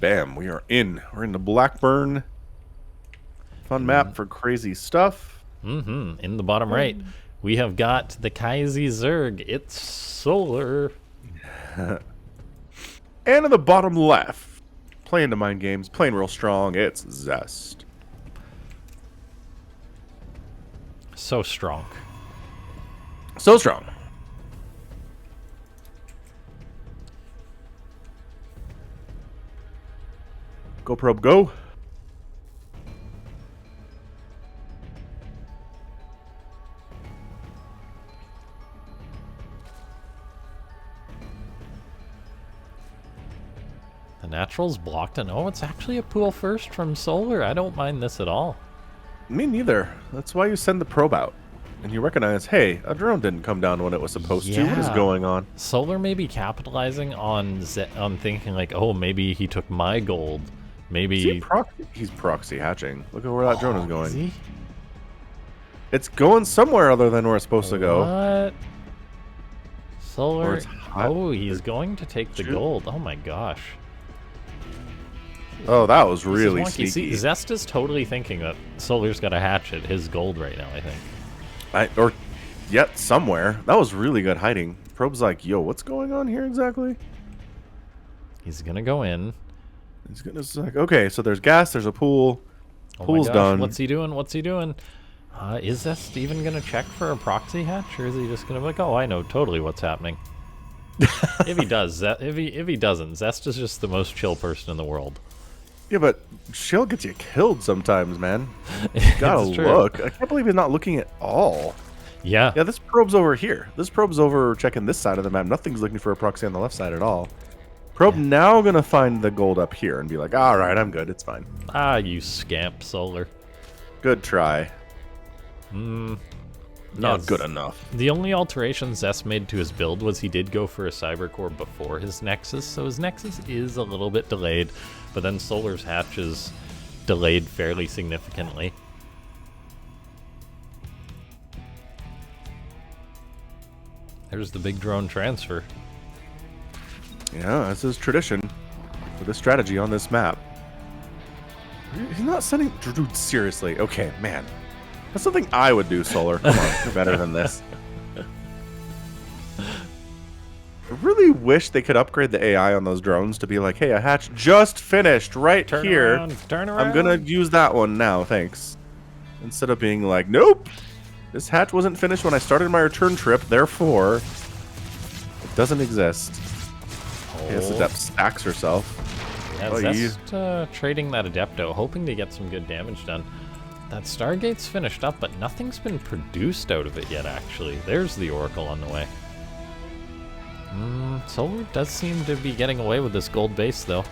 Bam, we are in. We're in the Blackburn. Fun map for crazy stuff. In the bottom right, we have got the Kaizi Zerg. It's Solar. And in the bottom left, playing the mind games, playing real strong, it's Zest. So strong. So strong. Go probe, go. The natural's blocked, and oh, it's actually a pool first from Solar. I don't mind this at all. Me neither. That's why you send the probe out. And you recognize, hey, a drone didn't come down when it was supposed to. What is going on? Solar may be capitalizing on thinking like, oh, maybe he took my gold. Maybe he's proxy hatching. Look at where that drone is going. Is he? It's going somewhere other than where it's supposed to go. What? Solar. It's hot. Oh, he's going to take the gold. Oh my gosh. Oh, that was really sneaky. sneaky. See, Zest is totally thinking that Solar's got a hatch at his gold right now, I think. Or yet somewhere. That was really good hiding. Probe's like, yo, what's going on here exactly? He's gonna go in. He's gonna like, okay, so there's gas, there's a pool. Oh Pool's my gosh, done. what's he doing? What's he doing? Is Zest even gonna check for a proxy hatch, or is he just gonna be like, oh, I know totally what's happening? If he does, if he doesn't, Zest is just the most chill person in the world. Yeah, but she'll get you killed sometimes, man. You gotta look. I can't believe he's not looking at all. Yeah. Yeah, this probe's over here. This probe's over checking this side of the map. Nothing's looking for a proxy on the left side at all. Probe now gonna find the gold up here and be like, all right, I'm good. It's fine. Ah, you scamp, Solar. Good try. Not good enough. The only alteration Zest made to his build was he did go for a Cybercore before his Nexus, so his Nexus is a little bit delayed, but then Solar's hatch is delayed fairly significantly. There's the big drone transfer. Yeah, that's his tradition with the strategy on this map. He's not sending... Dude, seriously. Okay, man. That's something I would do, Solar. Come on, you're better than this. I really wish they could upgrade the AI on those drones to be like, hey, a hatch just finished right Turn here. around, turn around. I'm gonna use that one now, thanks. Instead of being like, nope, this hatch wasn't finished when I started my return trip, therefore, it doesn't exist. Yes, Adept stacks herself. Yeah, Zest trading that Adepto, hoping to get some good damage done. That Stargate's finished up, but nothing's been produced out of it yet, actually. There's the Oracle on the way. Solar does seem to be getting away with this gold base, though.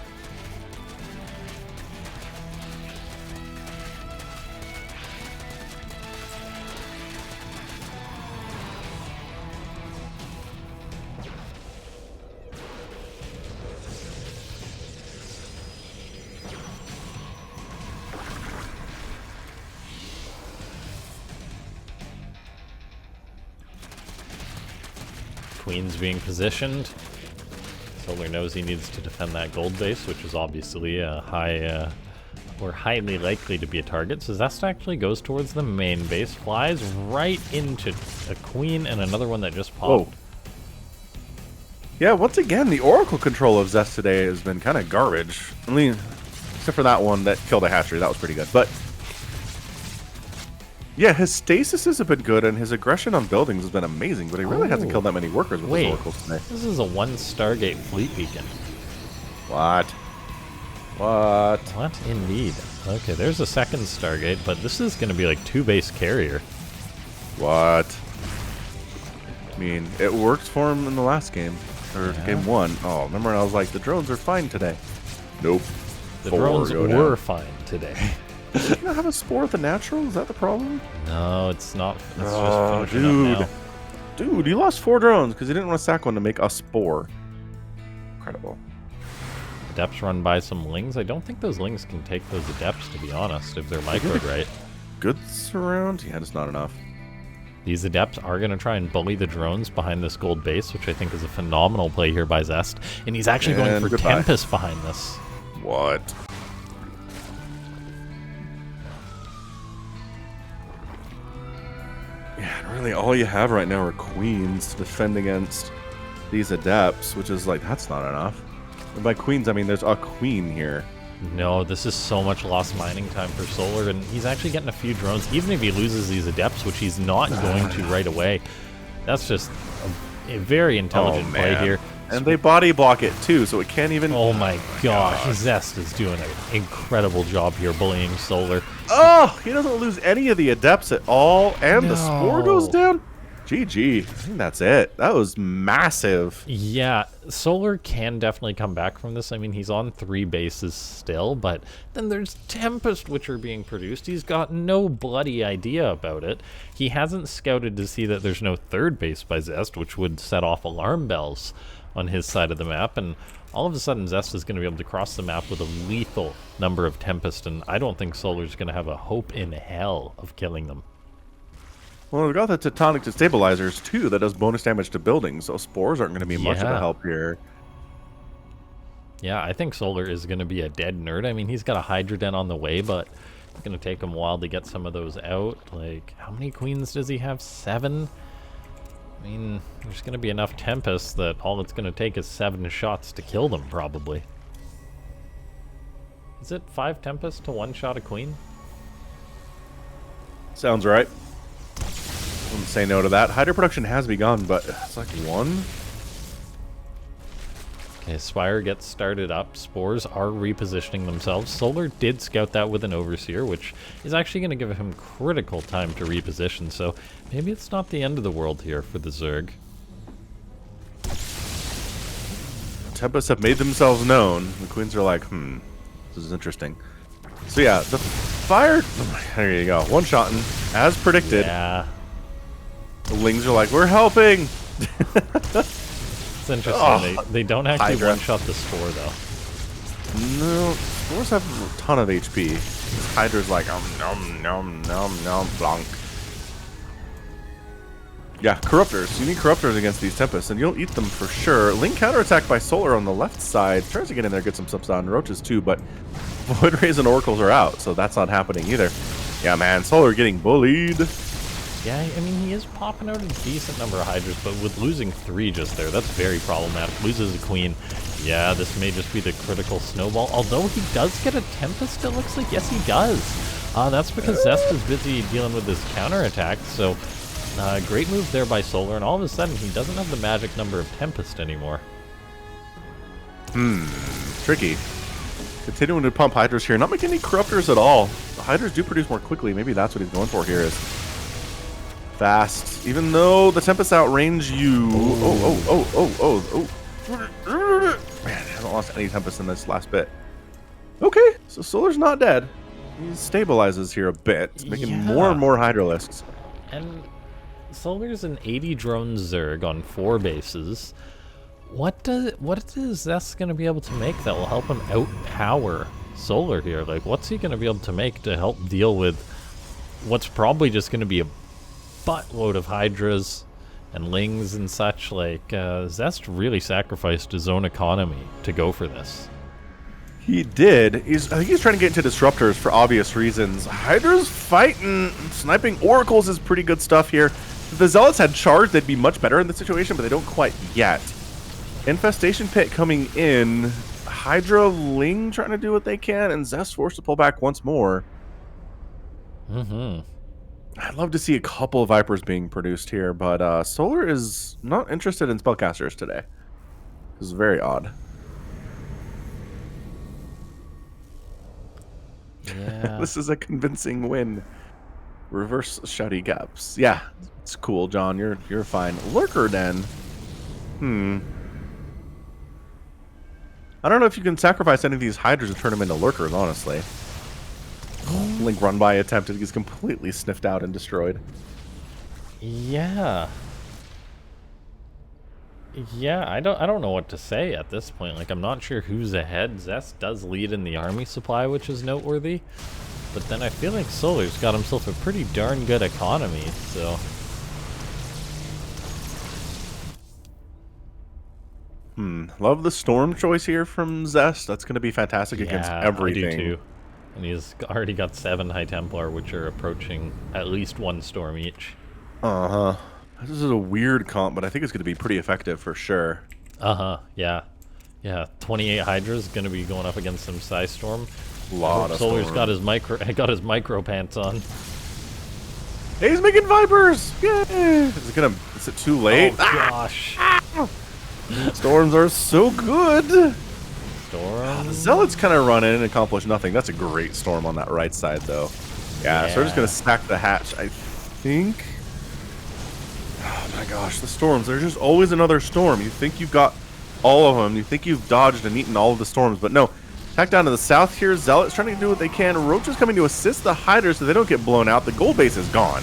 queens being positioned. Solar knows he needs to defend that gold base, which is obviously a high, or highly likely to be a target. So Zest actually goes towards the main base, flies right into a queen and another one that just popped. Whoa. Yeah, once again, the Oracle control of Zest today has been kind of garbage. I mean, except for that one that killed a hatchery. That was pretty good. But yeah, his stasises have been good, and his aggression on buildings has been amazing, but he really hasn't killed that many workers with his Oracles today. This is a 1 Stargate fleet beacon. What? What? What? Indeed. Okay, there's a second Stargate, but this is going to be like 2 base carrier. What? I mean, it worked for him in the last game. Or game 1. Oh, remember when I was like, the drones are fine today. Nope. The drones were fine today. Do you not have a spore with the natural? Is that the problem? No, it's not. It's oh, just dude. Up now. Dude, you lost 4 drones because you didn't want to sack one to make a spore. Incredible. Adepts run by some lings. I don't think those lings can take those adepts, to be honest, if they're microed right. Goods around? Yeah, just not enough. These adepts are going to try and bully the drones behind this gold base, which I think is a phenomenal play here by Zest. And he's actually going for Tempest behind this. What? Yeah, really all you have right now are queens to defend against these adepts, which is like, that's not enough. And by queens, I mean there's a queen here. No, this is so much lost mining time for Solar, and he's actually getting a few drones, even if he loses these adepts, which he's not going to right away. That's just a very intelligent play here. And they body block it too, so it can't even... Oh my gosh, Zest is doing an incredible job here bullying Solar. Oh, he doesn't lose any of the adepts at all, and the spore goes down? GG. I think that's it. That was massive. Yeah, Solar can definitely come back from this. I mean, he's on 3 bases still, but then there's Tempest, which are being produced. He's got no bloody idea about it. He hasn't scouted to see that there's no 3rd base by Zest, which would set off alarm bells on his side of the map, and all of a sudden Zest is going to be able to cross the map with a lethal number of Tempest, and I don't think Solar's going to have a hope in hell of killing them. Well, we've got the Tectonic Destabilizers, too, that does bonus damage to buildings, so spores aren't going to be much of a help here. Yeah, I think Solar is going to be a dead nerd. I mean, he's got a Hydra Den on the way, but it's going to take him a while to get some of those out. Like, how many queens does he have? 7? I mean, there's going to be enough Tempests that all it's going to take is 7 shots to kill them, probably. Is it 5 Tempests to 1 shot a queen? Sounds right. Wouldn't say no to that. Hydra production has begun, but it's like 1. Okay, Spire gets started up. Spores are repositioning themselves. Solar did scout that with an Overseer, which is actually going to give him critical time to reposition, so maybe it's not the end of the world here for the Zerg. Tempests have made themselves known. The queens are like, this is interesting. So yeah, the fire... There you go. One-shotting, as predicted. Yeah. The lings are like, we're helping! It's interesting. They don't actually one-shot the spore, though. No, spores have a ton of HP. This Hydra's like, nom, nom, nom, nom, blanc. Yeah, Corruptors. You need Corruptors against these Tempests, and you'll eat them for sure. Link counterattack by Solar on the left side. Tries to get in there, get some subs on Roaches too, but Void Rays and Oracles are out, so that's not happening either. Yeah, man, Solar getting bullied. Yeah, I mean, he is popping out a decent number of Hydras, but with losing 3 just there, that's very problematic. Loses a Queen. Yeah, this may just be the critical snowball. Although he does get a Tempest, it looks like. Yes, he does. That's because Zest is busy dealing with his counterattack, so great move there by Solar, and all of a sudden he doesn't have the magic number of Tempest anymore. Tricky. Continuing to pump Hydras here, not making any Corruptors at all. The Hydras do produce more quickly. Maybe that's what he's going for here, is fast. Even though the Tempests outrange you. Oh. Man, I haven't lost any Tempest in this last bit. Okay, so Solar's not dead. He stabilizes here a bit, making more and more Hydralisks. And Solar's an 80 drone Zerg on 4 bases. What is Zest going to be able to make that will help him outpower Solar here? Like, what's he going to be able to make to help deal with what's probably just going to be a buttload of Hydras and Lings and such, like, Zest really sacrificed his own economy to go for this. He did. I think he's trying to get into disruptors for obvious reasons. Hydra's fighting. Sniping oracles is pretty good stuff here. If the Zealots had charged, they'd be much better in this situation, but they don't quite yet. Infestation Pit coming in. Hydra Ling trying to do what they can, and Zest forced to pull back once more. Mm-hmm. I'd love to see a couple of Vipers being produced here, but Solar is not interested in Spellcasters today. This is very odd. Yeah. This is a convincing win. Reverse shouty gaps. Yeah, it's cool, John. You're fine. Lurker Den. I don't know if you can sacrifice any of these Hydras to turn them into Lurkers, honestly. Link run by attempted. He's completely sniffed out and destroyed. Yeah. Yeah, I don't know what to say at this point. Like, I'm not sure who's ahead. Zest does lead in the army supply, which is noteworthy. But then I feel like Solar's got himself a pretty darn good economy, so... Love the Storm choice here from Zest. That's going to be fantastic against everything. I do too. And he's already got 7 High Templar, which are approaching at least 1 Storm each. Uh-huh. This is a weird comp, but I think it's going to be pretty effective for sure. Uh-huh, yeah. Yeah, 28 Hydras going to be going up against some Psystorm. Lot of Solar's Storm. got his micro pants on. Hey, he's making Vipers! Yay! Is it too late? Oh, gosh. Storms are so good! Storm? The Zealots kind of run in and accomplish nothing. That's a great Storm on that right side, though. Yeah, so we're just going to stack the hatch, I think. Oh my gosh, the Storms. There's just always another Storm. You think you've got all of them. You think you've dodged and eaten all of the Storms, but no. Attack down to the south here. Zealots trying to do what they can. Roach is coming to assist the Hydra so they don't get blown out. The gold base is gone.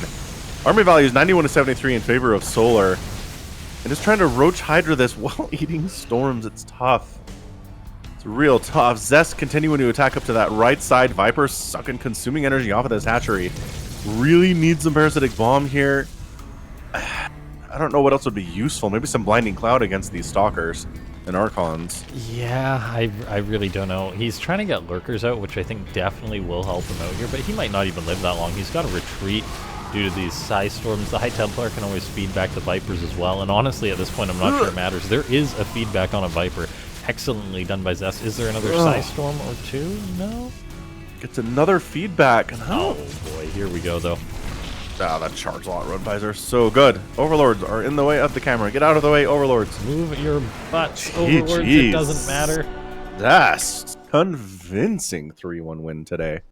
Army value is 91 to 73 in favor of Solar. And just trying to Roach Hydra this while eating Storms. It's tough. It's real tough. Zest continuing to attack up to that right side. Viper sucking consuming energy off of this hatchery. Really needs some Parasitic Bomb here. I don't know what else would be useful. Maybe some Blinding Cloud against these Stalkers and Archons. Yeah, I really don't know. He's trying to get Lurkers out, which I think definitely will help him out here, but he might not even live that long. He's got to retreat due to these Psystorms. The High Templar can always feed back the Vipers as well, and honestly, at this point, I'm not sure it matters. There is a feedback on a Viper. Excellently done by Zest. Is there another Psystorm or 2? No? Gets another feedback. Oh boy, here we go, though. Ah, that charge lot road buys are so good. Overlords are in the way of the camera. Get out of the way, Overlords. Move your butts, Overlords. It doesn't matter. That's convincing 3-1 win today.